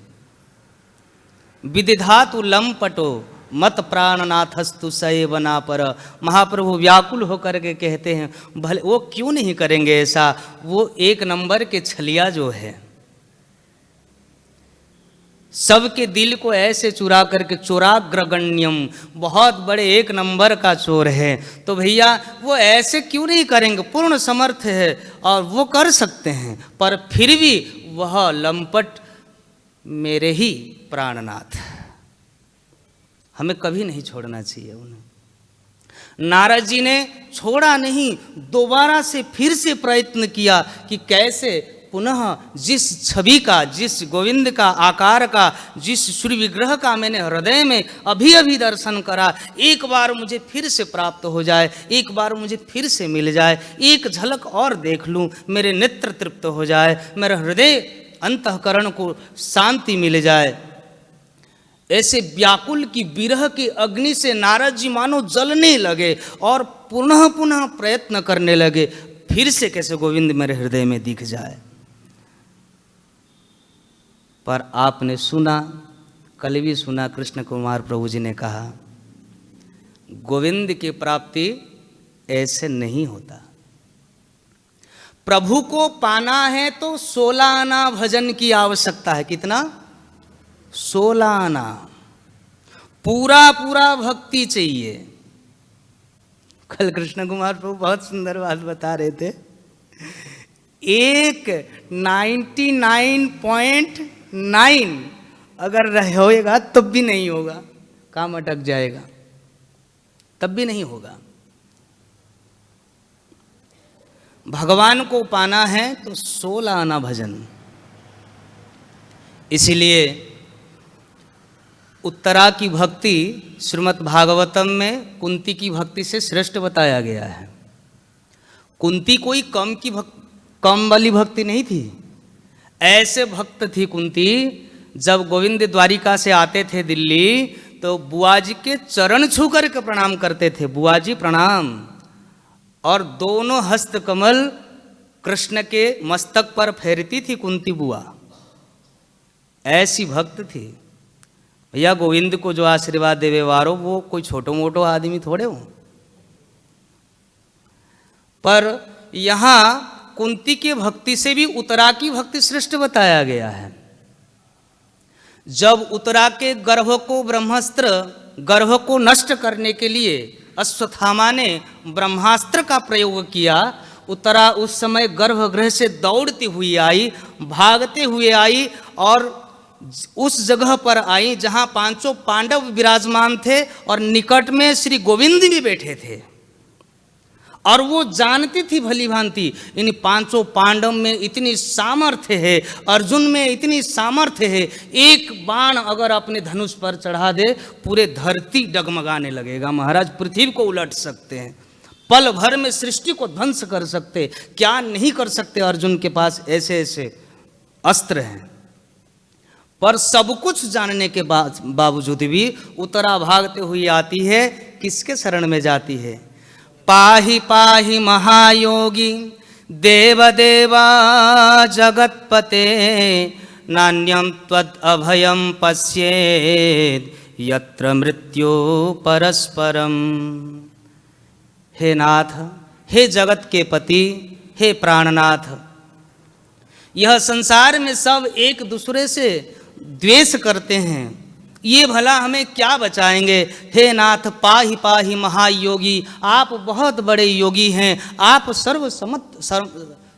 विदिधातु लम्पटो मत प्राणनाथस्तु सएव नापर। महाप्रभु व्याकुल होकर के कहते हैं भले वो क्यों नहीं करेंगे ऐसा, वो एक नंबर के छलिया जो है, सबके दिल को ऐसे चुरा करके, चोराग्रगण्यम, बहुत बड़े एक नंबर का चोर है, तो भैया वो ऐसे क्यों नहीं करेंगे, पूर्ण समर्थ है और वो कर सकते हैं। पर फिर भी वह लंपट मेरे ही प्राणनाथ, हमें कभी नहीं छोड़ना चाहिए उन्हें। नारद जी ने छोड़ा नहीं, दोबारा से फिर से प्रयत्न किया कि कैसे पुनः जिस छवि का, जिस गोविंद का आकार का, जिस सूर्य विग्रह का मैंने हृदय में अभी अभी दर्शन करा, एक बार मुझे फिर से प्राप्त हो जाए, एक बार मुझे फिर से मिल जाए, एक झलक और देख लूं, मेरे नेत्र तृप्त हो जाए, मेरे हृदय अंतःकरण को शांति मिल जाए। ऐसे व्याकुल की विरह की अग्नि से नारद जी मानो जलने लगे और पुनः पुनः प्रयत्न करने लगे, फिर से कैसे गोविंद मेरे हृदय में दिख जाए। पर आपने सुना, कल भी सुना, कृष्ण कुमार प्रभु जी ने कहा गोविंद की प्राप्ति ऐसे नहीं होता। प्रभु को पाना है तो 16 आना भजन की आवश्यकता है। कितना? 16 आना, पूरा पूरा भक्ति चाहिए। कल कृष्ण कुमार प्रभु बहुत सुंदर बात बता रहे थे, एक 99.9 अगर होएगा तब भी नहीं होगा, काम अटक जाएगा, तब भी नहीं होगा। भगवान को पाना है तो 16 आना भजन। इसलिए उत्तरा की भक्ति श्रीमद् भागवतम में कुंती की भक्ति से श्रेष्ठ बताया गया है। कुंती कोई कम वाली भक्ति नहीं थी, ऐसे भक्त थी कुंती। जब गोविंद द्वारिका से आते थे दिल्ली तो बुआ जी के चरण छू करके प्रणाम करते थे, बुआ जी प्रणाम, और दोनों हस्त कमल कृष्ण के मस्तक पर फेरती थी कुंती बुआ, ऐसी भक्त थी। भैया गोविंद को जो आशीर्वाद देवे वारो वो कोई छोटो मोटो आदमी थोड़े हो। पर यहाँ कुंती की भक्ति से भी उत्तरा की भक्ति श्रेष्ठ बताया गया है। जब उत्तरा के गर्भ को ब्रह्मास्त्र, गर्भ को नष्ट करने के लिए अश्वत्थामा ने ब्रह्मास्त्र का प्रयोग किया, उत्तरा उस समय गर्भगृह से दौड़ती हुई आई, भागते हुए आई और उस जगह पर आई जहां 5 पांडव विराजमान थे और निकट में श्री गोविंद भी बैठे थे। और वो जानती थी भली भांति इन 5 पांडव में इतनी सामर्थ्य है, अर्जुन में इतनी सामर्थ्य है, एक बाण अगर अपने धनुष पर चढ़ा दे पूरे धरती डगमगाने लगेगा। महाराज पृथ्वी को उलट सकते हैं, पल भर में सृष्टि को ध्वंस कर सकते, क्या नहीं कर सकते। अर्जुन के पास ऐसे ऐसे अस्त्र हैं। पर सब कुछ जानने के बावजूद भी उत्तरा भागते हुई आती है, किसके शरण में जाती है? पाहि पाहि महायोगी देवदेवा जगत्पते नान्यं त्वद् अभयं पश्येत् यत्र मृत्यो परस्परम। हे नाथ, हे जगत के पति, हे प्राणनाथ, यह संसार में सब एक दूसरे से द्वेष करते हैं, ये भला हमें क्या बचाएंगे। हे नाथ पाहि पाहि महायोगी, आप बहुत बड़े योगी हैं, आप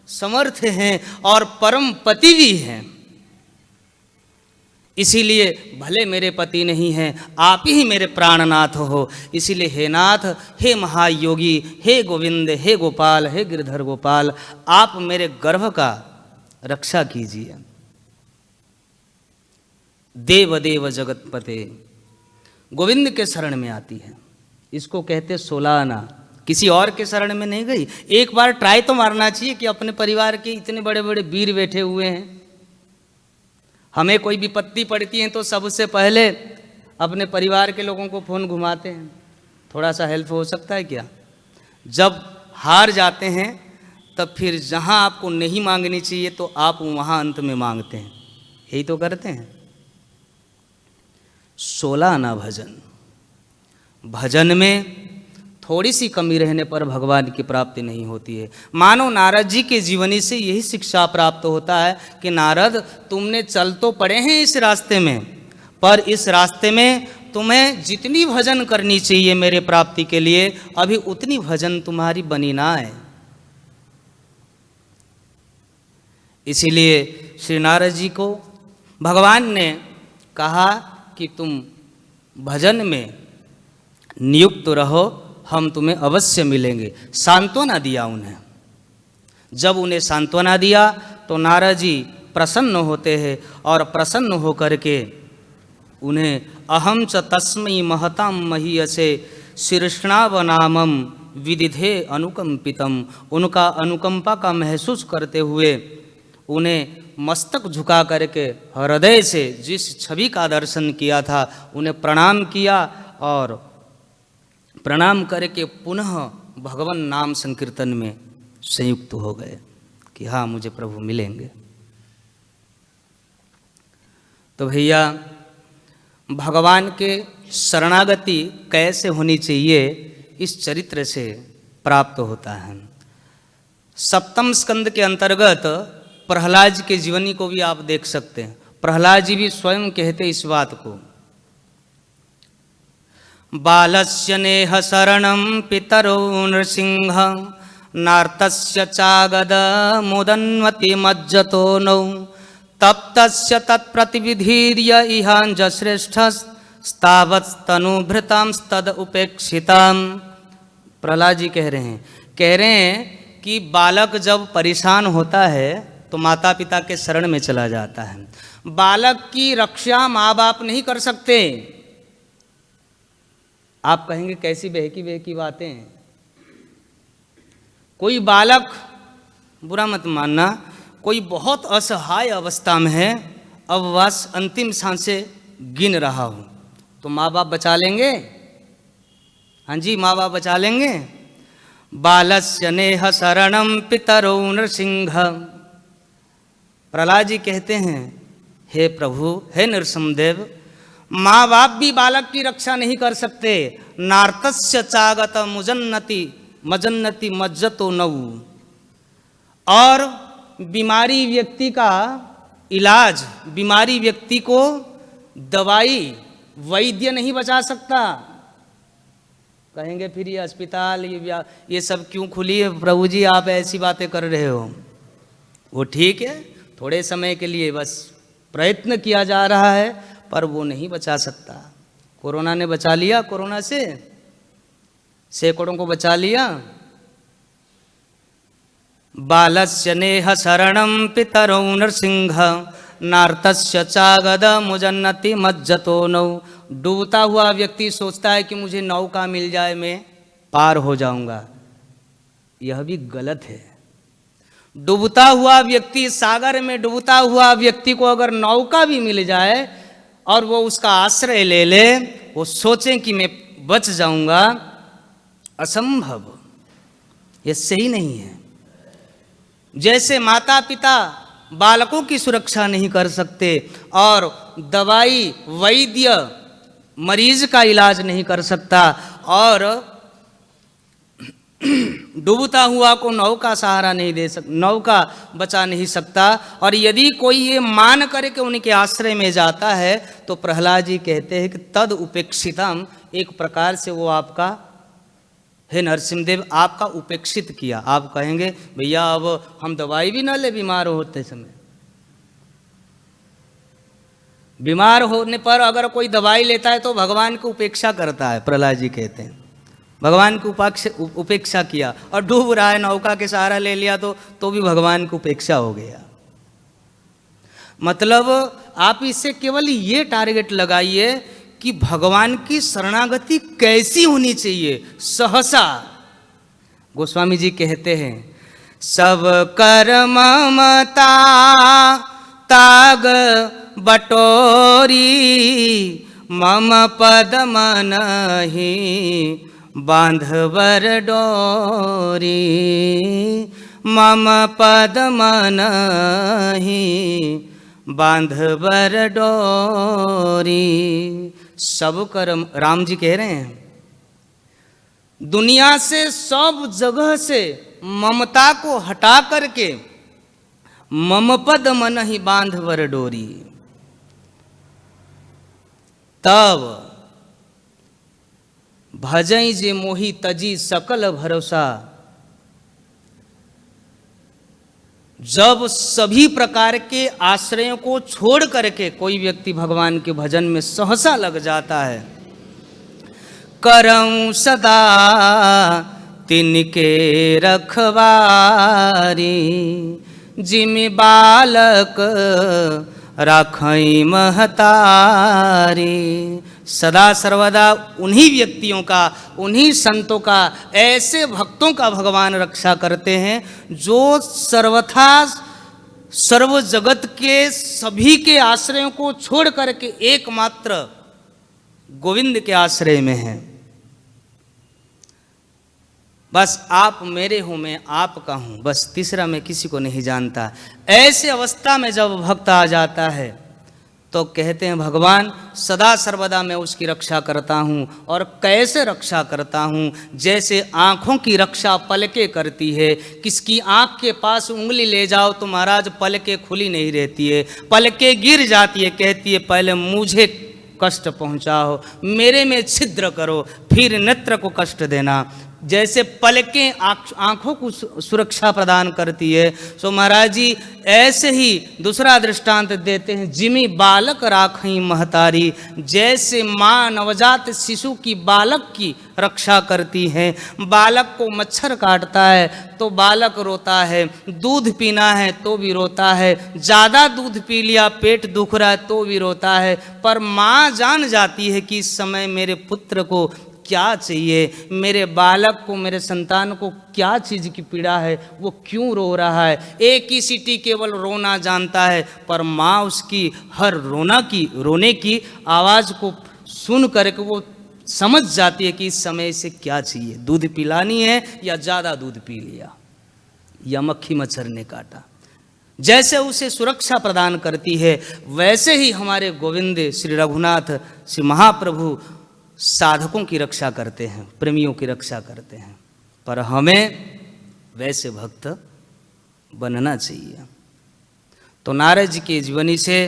समर्थ हैं और परम पति भी हैं। इसीलिए भले मेरे पति नहीं हैं, आप ही मेरे प्राणनाथ हो। इसीलिए हे नाथ, हे महायोगी, हे गोविंद, हे गोपाल, हे गिरधर गोपाल, आप मेरे गर्भ का रक्षा कीजिए। देव देव जगतपते गोविंद के शरण में आती है, इसको कहते 16 आना, किसी और के शरण में नहीं गई। एक बार ट्राई तो मारना चाहिए कि अपने परिवार के इतने बड़े बड़े वीर बैठे हुए हैं, हमें कोई विपत्ति पड़ती है तो सबसे पहले अपने परिवार के लोगों को फ़ोन घुमाते हैं, थोड़ा सा हेल्प हो सकता है क्या। जब हार जाते हैं तब फिर जहाँ आपको नहीं मांगनी चाहिए तो आप वहाँ अंत में मांगते हैं, यही तो करते हैं। 16 आना भजन, भजन में थोड़ी सी कमी रहने पर भगवान की प्राप्ति नहीं होती है। मानो नारद जी के जीवनी से यही शिक्षा प्राप्त होता है कि नारद, तुमने चल तो पड़े हैं इस रास्ते में, पर इस रास्ते में तुम्हें जितनी भजन करनी चाहिए मेरे प्राप्ति के लिए, अभी उतनी भजन तुम्हारी बनी ना है। इसीलिए श्री नारद जी को भगवान ने कहा कि तुम भजन में नियुक्त रहो, हम तुम्हें अवश्य मिलेंगे। सांत्वना दिया उन्हें। जब उन्हें सांत्वना दिया तो नारद जी प्रसन्न होते हैं और प्रसन्न होकर के उन्हें अहम च तस्मै महतां महीयसे शीर्ष्णावनामम विदिधे अनुकंपितम, उनका अनुकंपा का महसूस करते हुए उन्हें मस्तक झुका करके हृदय से जिस छवि का दर्शन किया था उन्हें प्रणाम किया और प्रणाम करके पुनः भगवान नाम संकीर्तन में संयुक्त हो गए कि हाँ मुझे प्रभु मिलेंगे। तो भैया भगवान के शरणागति कैसे होनी चाहिए इस चरित्र से प्राप्त होता है। सप्तम स्कंद के अंतर्गत प्रहलाद के जीवनी को भी आप देख सकते हैं। प्रहलाद जी भी स्वयं कहते इस बात को, बालस्य नेह शरणं पितरो नृसिंह नार्तस्य चागद मुदन्वति मज्जतो नौ तप्तस्य तत्प्रतिविधीर्य इहांज श्रेष्ठस्तावत्तनुभृतां तद उपेक्षितां। प्रहलाद जी कह रहे हैं कि बालक जब परेशान होता है तो माता पिता के शरण में चला जाता है। बालक की रक्षा माँ बाप नहीं कर सकते। आप कहेंगे कैसी बहकी बहकी बातें हैं। कोई बालक, बुरा मत मानना, कोई बहुत असहाय अवस्था में है, अब बस अंतिम सांसें गिन रहा हूँ, तो माँ बाप बचा लेंगे? हाँ जी, माँ बाप बचा लेंगे। बालस्य नेह शरणं पितरो नृसिंह। प्रहलाद जी कहते हैं, हे प्रभु, हे नृसिंहदेव, माँ बाप भी बालक की रक्षा नहीं कर सकते। नार्तस्य चागत मजन्नति मज्जतो नौ। और बीमारी व्यक्ति का इलाज, बीमारी व्यक्ति को दवाई वैद्य नहीं बचा सकता। कहेंगे फिर ये अस्पताल ये सब क्यों खुली है प्रभु जी, आप ऐसी बातें कर रहे हो। वो ठीक है, थोड़े समय के लिए बस प्रयत्न किया जा रहा है, पर वो नहीं बचा सकता। कोरोना ने बचा लिया, कोरोना से सैकड़ों को बचा लिया। बालस्य नेह शरणं पितरो नृसिंह नार्तस्य चागद मुजन्नति मज्जतो नौ। डूबता हुआ व्यक्ति सोचता है कि मुझे नौका मिल जाए, मैं पार हो जाऊंगा। यह भी गलत है। डूबता हुआ व्यक्ति, सागर में डूबता हुआ व्यक्ति को अगर नौका भी मिल जाए और वो उसका आश्रय ले ले, वो सोचें कि मैं बच जाऊंगा, असंभव। ये सही नहीं है। जैसे माता पिता बालकों की सुरक्षा नहीं कर सकते और दवाई वैद्य मरीज का इलाज नहीं कर सकता, और डूबता हुआ को नौका सहारा नहीं दे नौका बचा नहीं सकता। और यदि कोई ये मान करके उनके आश्रय में जाता है तो प्रहलाद जी कहते हैं कि तद उपेक्षितम, एक प्रकार से वो आपका, हे नरसिंहदेव आपका उपेक्षित किया। आप कहेंगे भैया अब हम दवाई भी ना ले बीमार होते समय, बीमार होने पर अगर कोई दवाई लेता है तो भगवान की उपेक्षा करता है। प्रहलाद जी कहते हैं भगवान की उपेक्षा किया, और डूब रहा है नौका के सहारा ले लिया तो भी भगवान की उपेक्षा हो गया। मतलब आप इससे केवल ये टारगेट लगाइए कि भगवान की शरणागति कैसी होनी चाहिए। सहसा गोस्वामी जी कहते हैं सब कर ममता ताग बटोरी मम पद मनहि बांधवर डोरी, मम पद मनहि बांधवर डोरी। सब कर्म, राम जी कह रहे हैं दुनिया से सब जगह से ममता को हटा करके मम पद मनहि बांधवर डोरी, तब भजई जे मोहि तजी सकल भरोसा। जब सभी प्रकार के आश्रयों को छोड़ करके कोई व्यक्ति भगवान के भजन में सहसा लग जाता है, करऊं सदा तिनके रखवारी, जिमि बालक राखई महतारी। सदा सर्वदा उन्हीं व्यक्तियों का, उन्हीं संतों का, ऐसे भक्तों का भगवान रक्षा करते हैं जो सर्वथा सर्व जगत के सभी के आश्रयों को छोड़ करके एकमात्र गोविंद के आश्रय में हैं। बस आप मेरे हो, मैं आपका हूँ, बस तीसरा मैं किसी को नहीं जानता। ऐसे अवस्था में जब भक्त आ जाता है तो कहते हैं भगवान सदा सर्वदा मैं उसकी रक्षा करता हूँ। और कैसे रक्षा करता हूँ? जैसे आँखों की रक्षा पलकें करती है। किसकी आँख के पास उंगली ले जाओ तो महाराज पलकें खुली नहीं रहती है, पलकें गिर जाती है। कहती है पहले मुझे कष्ट पहुँचाओ, मेरे में छिद्र करो, फिर नेत्र को कष्ट देना। जैसे पलकें आँखों को सुरक्षा प्रदान करती है, सो महाराज जी ऐसे ही दूसरा दृष्टांत देते हैं, जिमि बालक राखई महतारी। जैसे माँ नवजात शिशु की बालक की रक्षा करती है, बालक को मच्छर काटता है तो बालक रोता है, दूध पीना है तो भी रोता है, ज़्यादा दूध पी लिया पेट दुख रहा है तो भी रोता है, पर माँ जान जाती है कि इस समय मेरे पुत्र को क्या चाहिए, मेरे बालक को, मेरे संतान को क्या चीज़ की पीड़ा है, वो क्यों रो रहा है। एक ही सीटी केवल रोना जानता है, पर माँ उसकी हर रोने की आवाज़ को सुन करके वो समझ जाती है कि इस समय इसे क्या चाहिए, दूध पिलानी है या ज़्यादा दूध पी लिया या मक्खी मच्छर ने काटा। जैसे उसे सुरक्षा प्रदान करती है, वैसे ही हमारे गोविंद श्री रघुनाथ श्री महाप्रभु साधकों की रक्षा करते हैं, प्रेमियों की रक्षा करते हैं। पर हमें वैसे भक्त बनना चाहिए। तो नारद जी के जीवनी से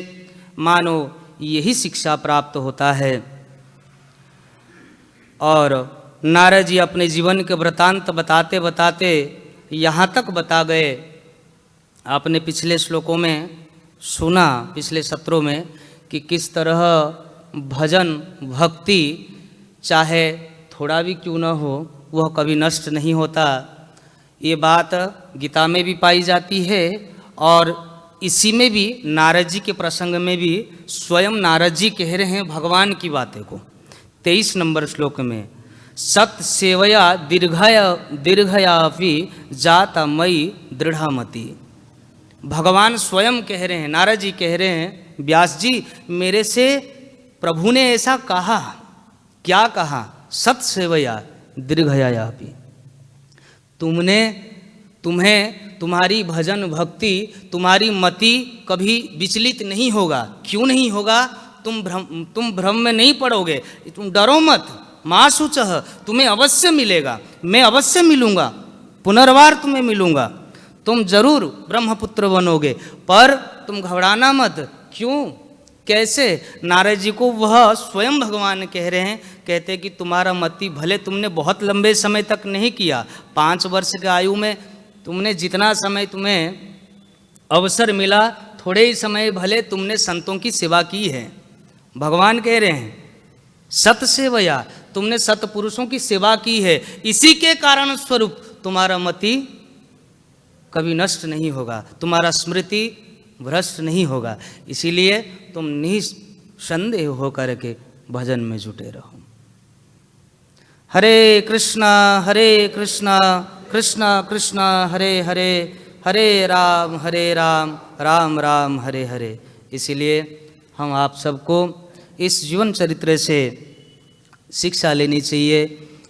मानो यही शिक्षा प्राप्त होता है। और नारद जी अपने जीवन के वृतांत बताते बताते यहाँ तक बता गए, आपने पिछले श्लोकों में सुना, पिछले सत्रों में, कि किस तरह भजन भक्ति चाहे थोड़ा भी क्यों न हो वह कभी नष्ट नहीं होता। ये बात गीता में भी पाई जाती है और इसी में भी नारद जी के प्रसंग में भी स्वयं नारद जी कह रहे हैं भगवान की बातें को। 23 नंबर श्लोक में, सत सेवया दीर्घयापि जाता मई दृढ़मति। भगवान स्वयं कह रहे हैं, नारद जी कह रहे हैं, व्यास जी मेरे से प्रभु ने ऐसा कहा। क्या कहा? सत सेवया दीर्घयापि। तुम्हें तुम्हारी भजन भक्ति, तुम्हारी मति कभी विचलित नहीं होगा। क्यों नहीं होगा? तुम भ्रम में नहीं पड़ोगे, तुम डरो मत। माँ शुचः, तुम्हें अवश्य मिलेगा, मैं अवश्य मिलूंगा। पुनर्वार तुम्हें मिलूंगा, तुम जरूर ब्रह्मपुत्र बनोगे, पर तुम घबराना मत। क्यों, कैसे? नारद जी को वह स्वयं भगवान कह रहे हैं, कहते कि तुम्हारा मति भले तुमने बहुत लंबे समय तक नहीं किया, 5 वर्ष के आयु में तुमने जितना समय तुम्हें अवसर मिला, थोड़े ही समय भले तुमने संतों की सेवा की है। भगवान कह रहे हैं सत सेवया, तुमने सतपुरुषों की सेवा की है, इसी के कारण स्वरूप तुम्हारा मति कभी नष्ट नहीं होगा, तुम्हारा स्मृति भ्रष्ट नहीं होगा। इसीलिए तुम निसंदेह होकर के भजन में जुटे रहो। हरे कृष्णा कृष्णा कृष्णा हरे हरे, हरे राम राम राम हरे हरे। इसीलिए हम आप सबको इस जीवन चरित्र से शिक्षा लेनी चाहिए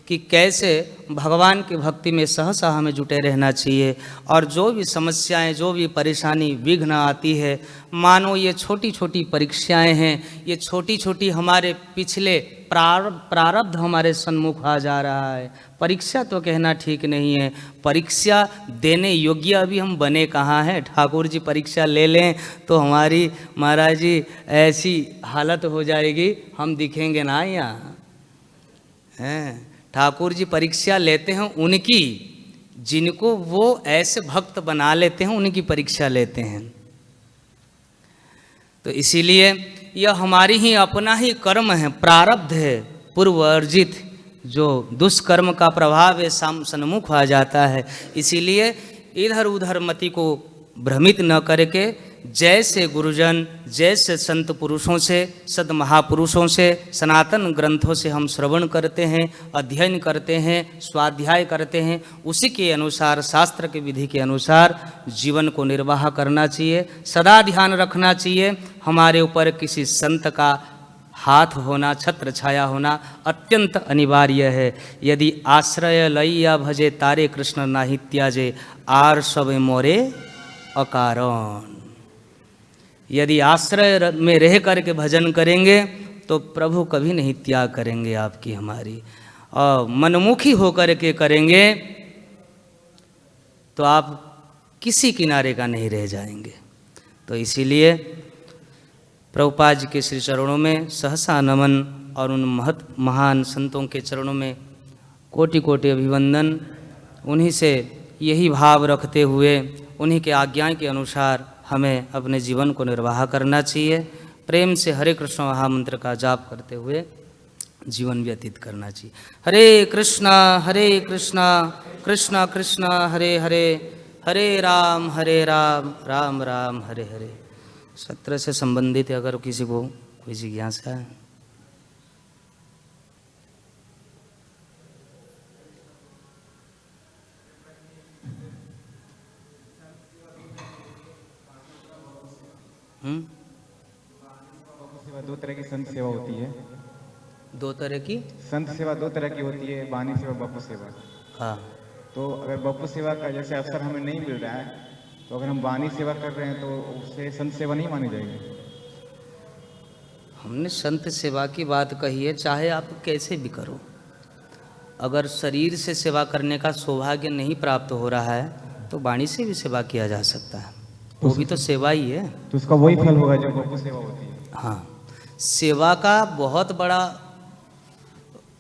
कि कैसे भगवान की भक्ति में सहसा हमें जुटे रहना चाहिए। और जो भी समस्याएं, जो भी परेशानी, विघ्न आती है, मानो ये छोटी छोटी परीक्षाएं हैं, ये छोटी छोटी हमारे पिछले प्रारब्ध हमारे सन्मुख आ जा रहा है। परीक्षा तो कहना ठीक नहीं है, परीक्षा देने योग्य अभी हम बने कहाँ हैं। ठाकुर जी परीक्षा ले लें तो हमारी महाराज जी ऐसी हालत हो जाएगी, हम दिखेंगे ना यहाँ हैं। ठाकुर जी परीक्षा लेते हैं उनकी, जिनको वो ऐसे भक्त बना लेते हैं, उनकी परीक्षा लेते हैं। तो इसीलिए यह हमारी ही अपना ही कर्म है, प्रारब्ध है, पूर्व अर्जित जो दुष्कर्म का प्रभाव है सन्मुख आ जाता है। इसीलिए इधर उधर मति को भ्रमित न करके जैसे गुरुजन, जैसे संत पुरुषों से, सद महापुरुषों से, सनातन ग्रंथों से हम श्रवण करते हैं, अध्ययन करते हैं, स्वाध्याय करते हैं, उसी के अनुसार, शास्त्र के विधि के अनुसार जीवन को निर्वाह करना चाहिए। सदा ध्यान रखना चाहिए हमारे ऊपर किसी संत का हाथ होना, छत्र छाया होना अत्यंत अनिवार्य है। यदि आश्रय लैया भजे तारे कृष्ण नाही त्याजे, आर सब मोरे अकारण। यदि आश्रय में रह करके भजन करेंगे तो प्रभु कभी नहीं त्याग करेंगे आपकी हमारी, और मनमुखी होकर के करेंगे तो आप किसी किनारे का नहीं रह जाएंगे। तो इसीलिए प्रभुपाद जी के श्री चरणों में सहसा नमन और उन महान संतों के चरणों में कोटि कोटि अभिवंदन। उन्हीं से यही भाव रखते हुए, उन्हीं के आज्ञा के अनुसार हमें अपने जीवन को निर्वाह करना चाहिए। प्रेम से हरे कृष्ण महामंत्र का जाप करते हुए जीवन व्यतीत करना चाहिए। हरे कृष्णा कृष्णा कृष्णा हरे हरे, हरे राम राम राम हरे हरे। सत्र से संबंधित अगर किसी को कोई जिज्ञासा है। दो तरह की संत सेवा होती है। दो तरह की संत सेवा दो तरह की होती है, बानी सेवा, बपू सेवा। हाँ, तो अगर बपू सेवा का जैसे अवसर हमें नहीं मिल रहा है, तो अगर हम बानी सेवा कर रहे हैं तो उससे संत सेवा नहीं मानी जाएगी। हमने संत सेवा की बात कही है, चाहे आप कैसे भी करो। अगर शरीर से सेवा करने का सौभाग्य नहीं प्राप्त हो रहा है तो वाणी से भी सेवा किया जा सकता है, वो भी तो सेवा ही है। तो उसका वही फल होगा जो बपू सेवा होती है। हाँ, सेवा का बहुत बड़ा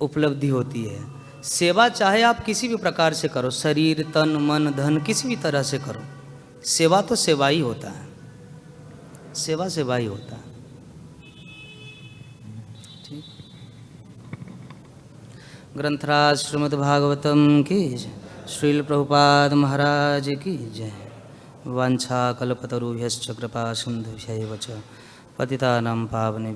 उपलब्धि होती है। सेवा चाहे आप किसी भी प्रकार से करो, शरीर, तन, मन, धन, किसी भी तरह से करो, सेवा तो सेवा ही होता है, सेवा सेवा ही होता है। ठीक। ग्रंथराज श्रीमद् भागवतम की जय, श्रील प्रभुपाद महाराज की जय। वांछा कल्पतरुभ्यश्च कृपा सिंधुभ्यैव च पतितानां पावनेभ्यो